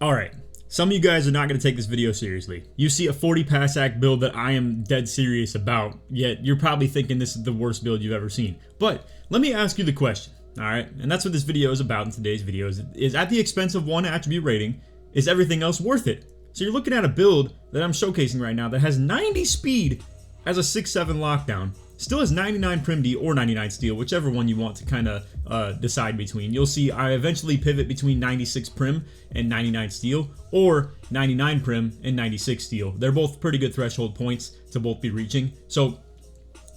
Alright, some of you guys are not going to take this video seriously. You see a 40 pass act build that I am dead serious about, yet you're probably thinking this is the worst build you've ever seen. But let me ask you the question, alright? And that's what this video is about in today's video, is at the expense of one attribute rating, is everything else worth it? So you're looking at a build that I'm showcasing right now that has 90 speed as a 6-7 lockdown, still has 99 Prim D or 99 Steel, whichever one you want to kind of decide between. You'll see I eventually pivot between 96 Prim and 99 Steel, or 99 Prim and 96 Steel. They're both pretty good threshold points to both be reaching. So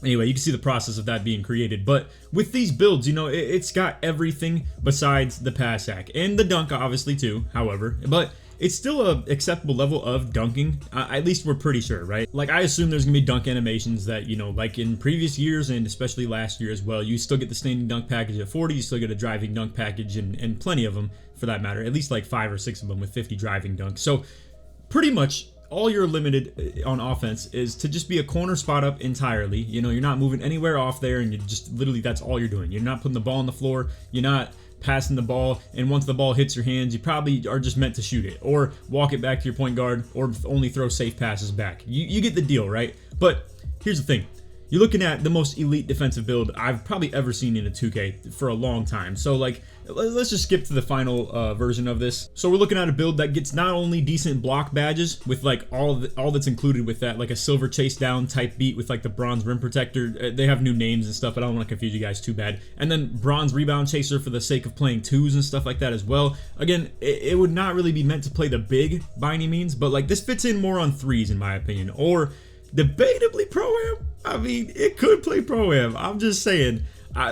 anyway, you can see the process of that being created. But with these builds, you know, it's got everything besides the pass hack and the dunk obviously too, however, but it's still a acceptable level of dunking. At least we're pretty sure, right? Like, I assume there's gonna be dunk animations that, you know, like in previous years and especially last year as well, you still get the standing dunk package at 40, you still get a driving dunk package and plenty of them for that matter, at least like 5 or 6 of them with 50 driving dunks. So pretty much all you're limited on offense is to just be a corner spot up entirely. You know, you're not moving anywhere off there, and you just literally, that's all you're doing. You're not putting the ball on the floor, you're not passing the ball, and once the ball hits your hands, you probably are just meant to shoot it or walk it back to your point guard or only throw safe passes back. You get the deal, right? But here's the thing. You're looking at the most elite defensive build I've probably ever seen in a 2K for a long time. So like, let's just skip to the final version of this. So we're looking at a build that gets not only decent block badges with like all that's included with that, like a silver chase down type beat with like the bronze rim protector. They have new names and stuff, but I don't want to confuse you guys too bad. And then bronze rebound chaser for the sake of playing twos and stuff like that as well. Again, it would not really be meant to play the big by any means, but like this fits in more on threes in my opinion, or debatably ProAm. I mean, it could play ProAm. I'm just saying.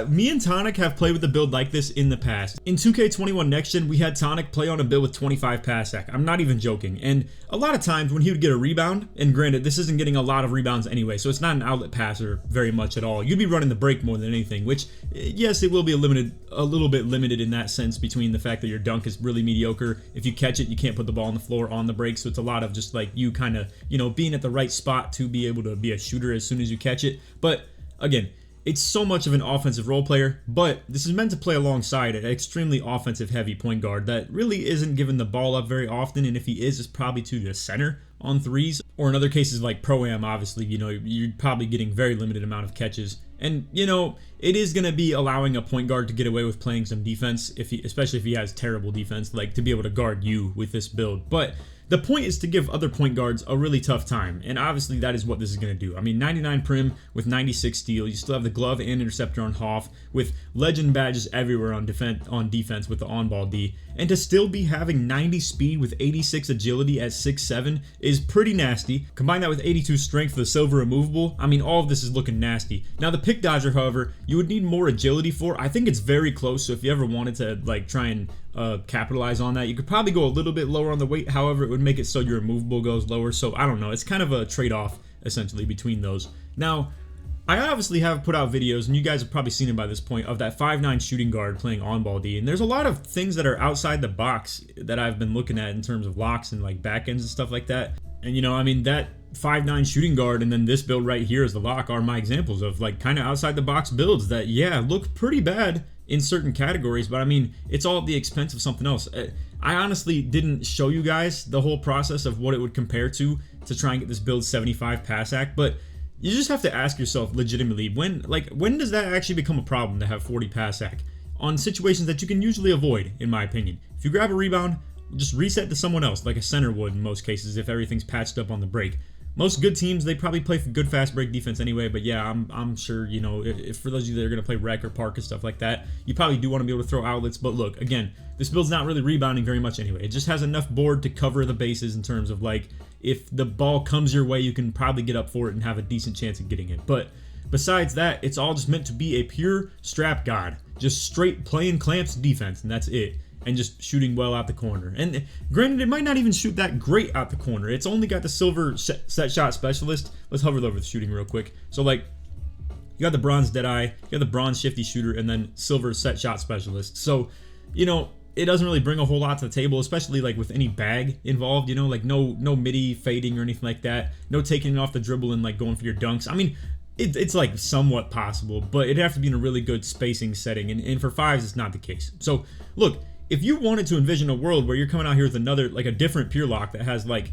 Me and Tonic have played with a build like this in the past. In 2K21 Next Gen, we had Tonic play on a build with 25 pass sack. I'm not even joking. And a lot of times when he would get a rebound, and granted, this isn't getting a lot of rebounds anyway, so it's not an outlet passer very much at all. You'd be running the break more than anything, which, yes, it will be a little bit limited in that sense between the fact that your dunk is really mediocre. If you catch it, you can't put the ball on the floor on the break, so it's a lot of just like you kind of, you know, being at the right spot to be able to be a shooter as soon as you catch it. But again, it's so much of an offensive role player, but this is meant to play alongside an extremely offensive heavy point guard that really isn't given the ball up very often, and if he is, it's probably to the center on threes, or in other cases like ProAm, obviously, you know, you're probably getting very limited amount of catches. And, you know, it is going to be allowing a point guard to get away with playing some defense, especially if he has terrible defense, like to be able to guard you with this build. But the point is to give other point guards a really tough time, and obviously that is what this is going to do. I mean, 99 Prim with 96 Steal, you still have the glove and interceptor on Hoff, with legend badges everywhere on defense with the on-ball D, and to still be having 90 speed with 86 agility at 6'7" is pretty nasty. Combine that with 82 strength for the silver removable, I mean, all of this is looking nasty. Now the pick dodger, however, you would need more agility for. I think it's very close, so if you ever wanted to like try and capitalize on that, you could probably go a little bit lower on the weight. However, it would make it so your removable goes lower, so I don't know, it's kind of a trade-off essentially between those. Now I obviously have put out videos, and you guys have probably seen it by this point, of that 5'9" shooting guard playing on-ball D, and there's a lot of things that are outside the box that I've been looking at in terms of locks and like back ends and stuff like that. And you know, I mean, that 5'9" shooting guard and then this build right here as the lock are my examples of like kind of outside the box builds that, yeah, look pretty bad in certain categories, but I mean, it's all at the expense of something else. I honestly didn't show you guys the whole process of what it would compare to try and get this build 75 pass act, but you just have to ask yourself legitimately, when does that actually become a problem to have 40 pass act on situations that you can usually avoid, in my opinion. If you grab a rebound, just reset to someone else, like a center would in most cases if everything's patched up on the break. Most good teams, they probably play good fast break defense anyway, but yeah, I'm sure, you know, if for those of you that are going to play rec or park and stuff like that, you probably do want to be able to throw outlets. But look, again, this build's not really rebounding very much anyway. It just has enough board to cover the bases in terms of like, if the ball comes your way, you can probably get up for it and have a decent chance of getting it. But besides that, it's all just meant to be a pure strap god, just straight playing clamps defense, and that's it. And just shooting well out the corner. And granted, it might not even shoot that great out the corner. It's only got the silver set shot specialist. Let's hover over the shooting real quick. So like, you got the bronze deadeye, you got the bronze shifty shooter, and then silver set shot specialist. So, you know, it doesn't really bring a whole lot to the table, especially like with any bag involved, you know, like no midi fading or anything like that. No taking it off the dribble and like going for your dunks. I mean, it's like somewhat possible, but it'd have to be in a really good spacing setting. And for fives, it's not the case. So look, if you wanted to envision a world where you're coming out here with another, like a different pure lock that has like,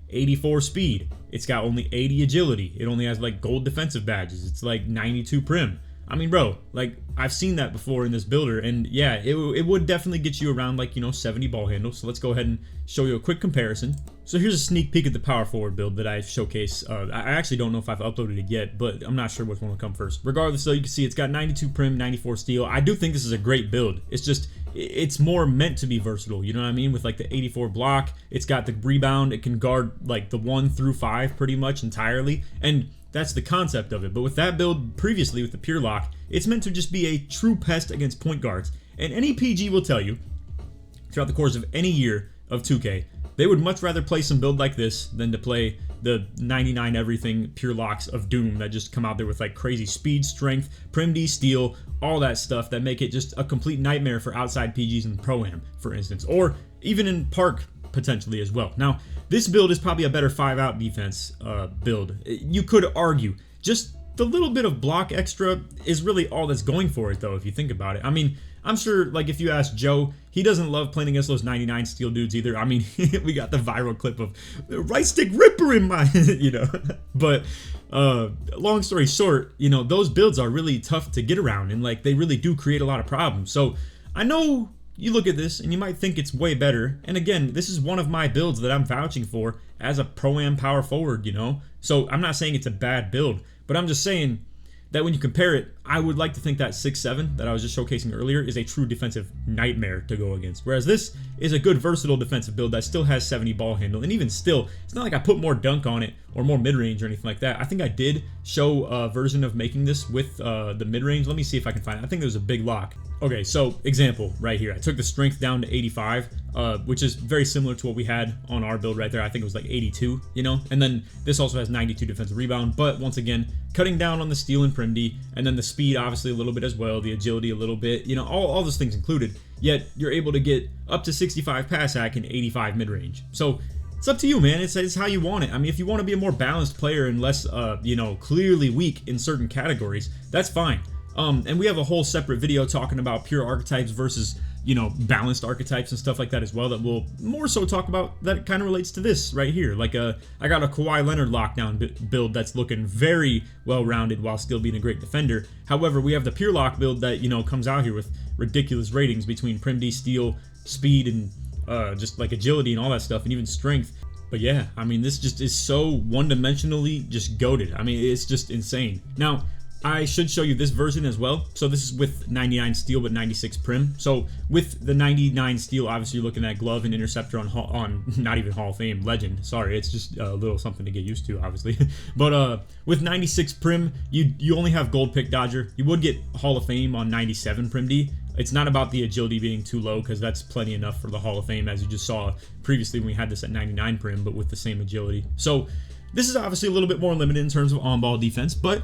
84 speed, it's got only 80 agility, it only has like gold defensive badges, it's like 92 prim. I mean, bro, like, I've seen that before in this builder, and yeah, it would definitely get you around like, 70 ball handles. So let's go ahead and show you a quick comparison. So here's a sneak peek at the power forward build that I showcase. I actually don't know if I've uploaded it yet, but I'm not sure which one will come first. Regardless, though, you can see it's got 92 prim, 94 steel. I do think this is a great build. It's just, it's more meant to be versatile, you know what I mean? With like the 84 block, it's got the rebound, it can guard like the 1 through 5 pretty much entirely, and that's the concept of it. But with that build previously with the pure lock, it's meant to just be a true pest against point guards. And any PG will tell you, throughout the course of any year of 2K, they would much rather play some build like this than to play the 99 everything pure locks of Doom that just come out there with like crazy speed, strength, prim D steel, all that stuff that make it just a complete nightmare for outside PGs in ProAm, for instance, or even in Park potentially as well. Now, this build is probably a better 5-out defense build. You could argue just the little bit of block extra is really all that's going for it, though, if you think about it. I mean, I'm sure, like, if you ask Joe, he doesn't love playing against those 99 steel dudes either. I mean, we got the viral clip of right stick ripper in my, But long story short, those builds are really tough to get around, and like they really do create a lot of problems. So I know you look at this and you might think it's way better. And again, this is one of my builds that I'm vouching for as a Pro-Am power forward, So I'm not saying it's a bad build, but I'm just saying that when you compare it, I would like to think that 6-7 that I was just showcasing earlier is a true defensive nightmare to go against. Whereas this is a good versatile defensive build that still has 70 ball handle. And even still, it's not like I put more dunk on it or more mid-range or anything like that. I think I did show a version of making this with the mid-range. Let me see if I can find it. I think there was a big lock. Okay, so example right here. I took the strength down to 85, which is very similar to what we had on our build right there. I think it was like 82, And then this also has 92 defensive rebound. But once again, cutting down on the steal and prim D, and then the speed obviously a little bit as well, the agility a little bit, all those things included. Yet you're able to get up to 65 pass hack and 85 mid-range. So it's up to you, man. It's how you want it. I mean, if you want to be a more balanced player and less, clearly weak in certain categories, that's fine. And we have a whole separate video talking about pure archetypes versus, balanced archetypes and stuff like that as well that we'll more so talk about that kind of relates to this right here. Like, I got a Kawhi Leonard lockdown build that's looking very well-rounded while still being a great defender. However, we have the pure lock build that, comes out here with ridiculous ratings between prim D, steel, speed, and just like agility and all that stuff, and even strength. But yeah, I mean, this just is so one-dimensionally just goated. I mean, it's just insane. Now, I should show you this version as well. So this is with 99 steel but 96 prim. So with the 99 steel, obviously you're looking at glove and interceptor on not even Hall of Fame, legend. Sorry, it's just a little something to get used to, obviously. But with 96 prim, you only have gold pick dodger. You would get Hall of Fame on 97 prim D. It's not about the agility being too low, because that's plenty enough for the Hall of Fame, as you just saw previously when we had this at 99 prim, but with the same agility. So this is obviously a little bit more limited in terms of on-ball defense, but,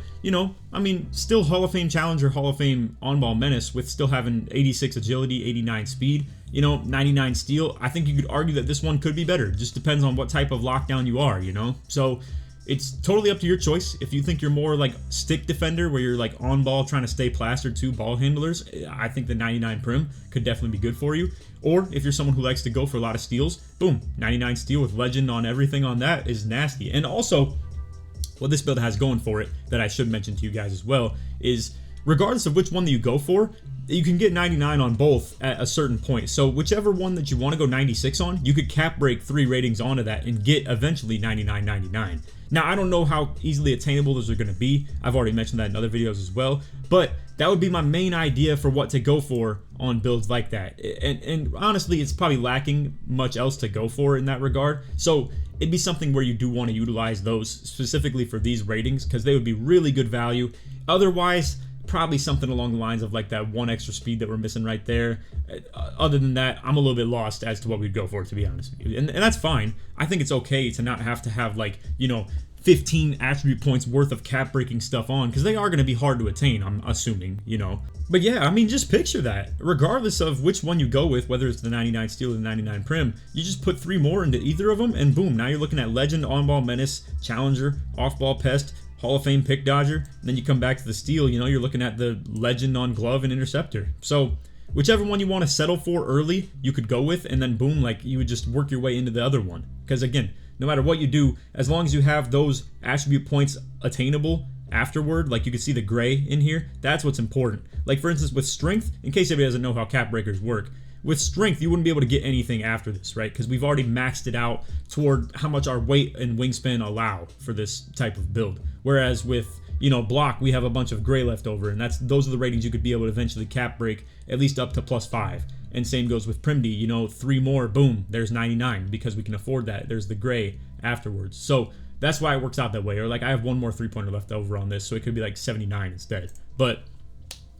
I mean, still Hall of Fame challenger, Hall of Fame on-ball menace with still having 86 agility, 89 speed, 99 steel. I think you could argue that this one could be better. It just depends on what type of lockdown you are, So it's totally up to your choice. If you think you're more like stick defender, where you're like on ball trying to stay plastered to ball handlers, I think the 99 prim could definitely be good for you. Or if you're someone who likes to go for a lot of steals, boom, 99 steel with legend on everything on that is nasty. And also, what this build has going for it that I should mention to you guys as well is, regardless of which one that you go for, you can get 99 on both at a certain point. So whichever one that you want to go 96 on, you could cap break 3 ratings onto that and get eventually 99.99. Now, I don't know how easily attainable those are going to be. I've already mentioned that in other videos as well. But that would be my main idea for what to go for on builds like that. And honestly, it's probably lacking much else to go for in that regard. So it'd be something where you do want to utilize those specifically for these ratings, because they would be really good value. Otherwise, probably something along the lines of like that 1 extra speed that we're missing right there. Other than that, I'm a little bit lost as to what we'd go for, to be honest with you. And that's fine. I think it's okay to not have to have like, 15 attribute points worth of cap breaking stuff on, because they are going to be hard to attain, I'm assuming, But yeah, I mean, just picture that. Regardless of which one you go with, whether it's the 99 steel or the 99 prim, you just put 3 more into either of them, and boom, now you're looking at legend, on-ball menace, challenger, off-ball pest, Hall of Fame pick dodger, and then you come back to the steel, you're looking at the legend on glove and interceptor. So whichever one you want to settle for early, you could go with, and then boom, like you would just work your way into the other one. Because again, no matter what you do, as long as you have those attribute points attainable afterward, like you can see the gray in here, that's what's important. Like for instance with strength, in case anybody doesn't know how cap breakers work, with strength you wouldn't be able to get anything after this, right? Because we've already maxed it out toward how much our weight and wingspan allow for this type of build. Whereas with, you know, block, we have a bunch of gray left over, and those are the ratings you could be able to eventually cap break, at least up to +5. And same goes with Primdy, you know, 3 more, boom, there's 99, because we can afford that. There's the gray afterwards. So that's why it works out that way. Or like I have one more 3-pointer left over on this, so it could be like 79 instead. But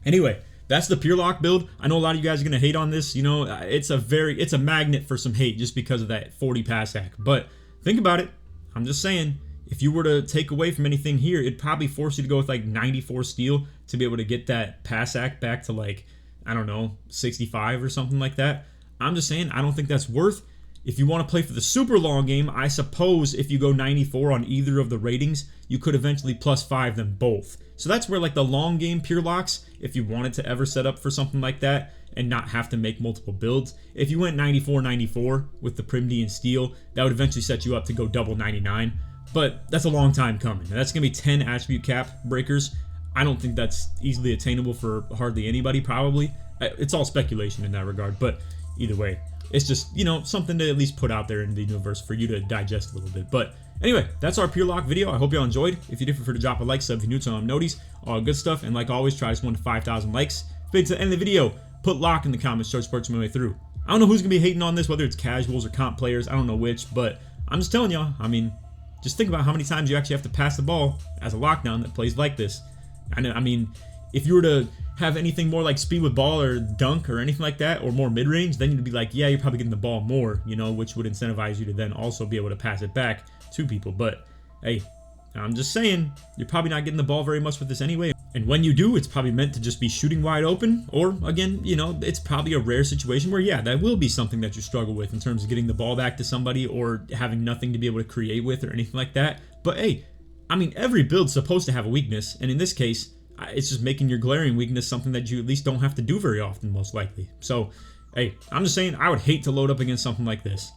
anyway, that's the pure lock build. I know a lot of you guys are gonna hate on this. You know, it's a magnet for some hate just because of that 40 pass hack. But think about it. I'm just saying, if you were to take away from anything here, it'd probably force you to go with like 94 steel to be able to get that pass hack back to like, I don't know, 65 or something like that. I'm just saying, I don't think that's worth. If you want to play for the super long game, I suppose if you go 94 on either of the ratings, you could eventually +5 them both. So that's where like the long game pure locks, if you wanted to ever set up for something like that and not have to make multiple builds, if you went 94-94 with the Primdy and steel, that would eventually set you up to go double 99. But that's a long time coming. And that's going to be 10 attribute cap breakers. I don't think that's easily attainable for hardly anybody, probably. It's all speculation in that regard, but either way, it's just, you know, something to at least put out there in the universe for you to digest a little bit. But anyway, that's our pure lock video. I hope y'all enjoyed. If you did, feel free to drop a like, sub if you're new to noties, all good stuff. And like always, try this one to 5,000 likes. If you made it to the end of the video, put lock in the comments, show support my way through. I don't know who's going to be hating on this, whether it's casuals or comp players. I don't know which, but I'm just telling y'all, I mean, just think about how many times you actually have to pass the ball as a lockdown that plays like this. I mean, if you were to have anything more like speed with ball or dunk or anything like that, or more mid-range, then you'd be like, yeah, you're probably getting the ball more, you know, which would incentivize you to then also be able to pass it back to people. But hey, I'm just saying, you're probably not getting the ball very much with this anyway. And when you do, it's probably meant to just be shooting wide open. Or again, you know, it's probably a rare situation where, yeah, that will be something that you struggle with in terms of getting the ball back to somebody or having nothing to be able to create with or anything like that. But hey, I mean, every build's supposed to have a weakness. And in this case, it's just making your glaring weakness something that you at least don't have to do very often, most likely. So, hey, I'm just saying, I would hate to load up against something like this.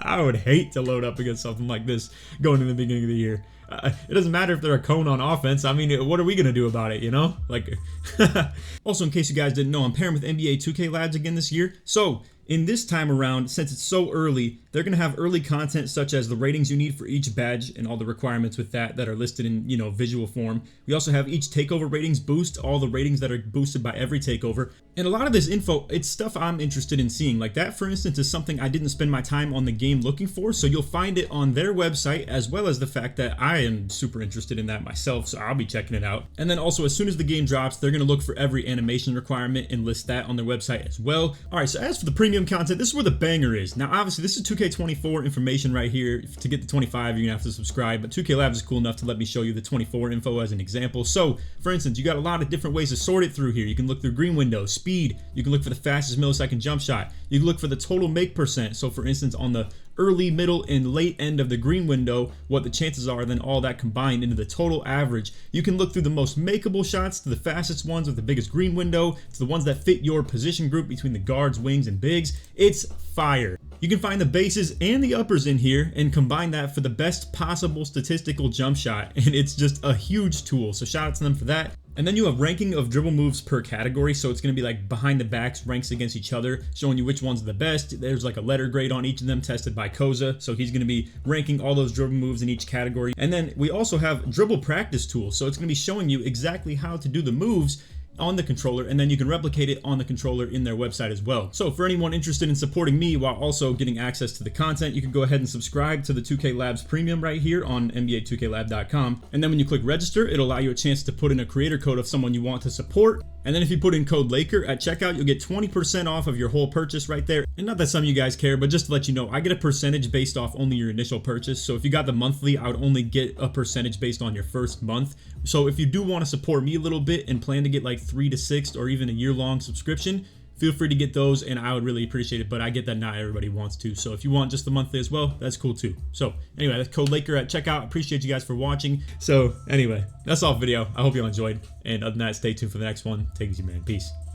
I would hate to load up against something like this going into the beginning of the year. It doesn't matter if they're a cone on offense. I mean, what are we going to do about it, you know? Like, also, in case you guys didn't know, I'm pairing with NBA 2K Labs again this year. So, in this time around, since it's so early, they're going to have early content such as the ratings you need for each badge and all the requirements with that are listed in, you know, visual form. We also have each takeover ratings boost, all the ratings that are boosted by every takeover. And a lot of this info, it's stuff I'm interested in seeing. Like that, for instance, is something I didn't spend my time on the game looking for, so you'll find it on their website, as well as the fact that I am super interested in that myself, so I'll be checking it out. And then also, as soon as the game drops, they're going to look for every animation requirement and list that on their website as well. Alright, so as for the premium content, this is where the banger is. Now, obviously, this is 2K24 information right here. To get the 25, you're going to have to subscribe, but 2K Labs is cool enough to let me show you the 24 info as an example. So, for instance, you got a lot of different ways to sort it through here. You can look through green window, speed, you can look for the fastest millisecond jump shot, you can look for the total make percent. So, for instance, on the early, middle, and late end of the green window, what the chances are, then all that combined into the total average. You can look through the most makeable shots to the fastest ones with the biggest green window to the ones that fit your position group between the guards, wings, and bigs. It's fire. You can find the bases and the uppers in here and combine that for the best possible statistical jump shot, and it's just a huge tool, so shout out to them for that. And then you have ranking of dribble moves per category, so it's going to be like behind the backs ranks against each other, showing you which ones are the best. There's like a letter grade on each of them tested by Koza, so he's going to be ranking all those dribble moves in each category. And then we also have dribble practice tools, so it's going to be showing you exactly how to do the moves on the controller, and then you can replicate it on the controller in their website as well. So for anyone interested in supporting me while also getting access to the content, you can go ahead and subscribe to the 2K Labs Premium right here on NBA2KLab.com. And then when you click register, it'll allow you a chance to put in a creator code of someone you want to support. And then if you put in code Laker at checkout, you'll get 20% off of your whole purchase right there. And not that some of you guys care, but just to let you know, I get a percentage based off only your initial purchase. So if you got the monthly, I would only get a percentage based on your first month. So if you do want to support me a little bit and plan to get like 3 to 6 or even a year-long subscription, feel free to get those and I would really appreciate it, but I get that not everybody wants to. So if you want just the monthly as well, that's cool too. So anyway, that's code Laker at checkout. Appreciate you guys for watching. So anyway, that's all for the video. I hope you all enjoyed. And other than that, stay tuned for the next one. Take it easy, man. Peace.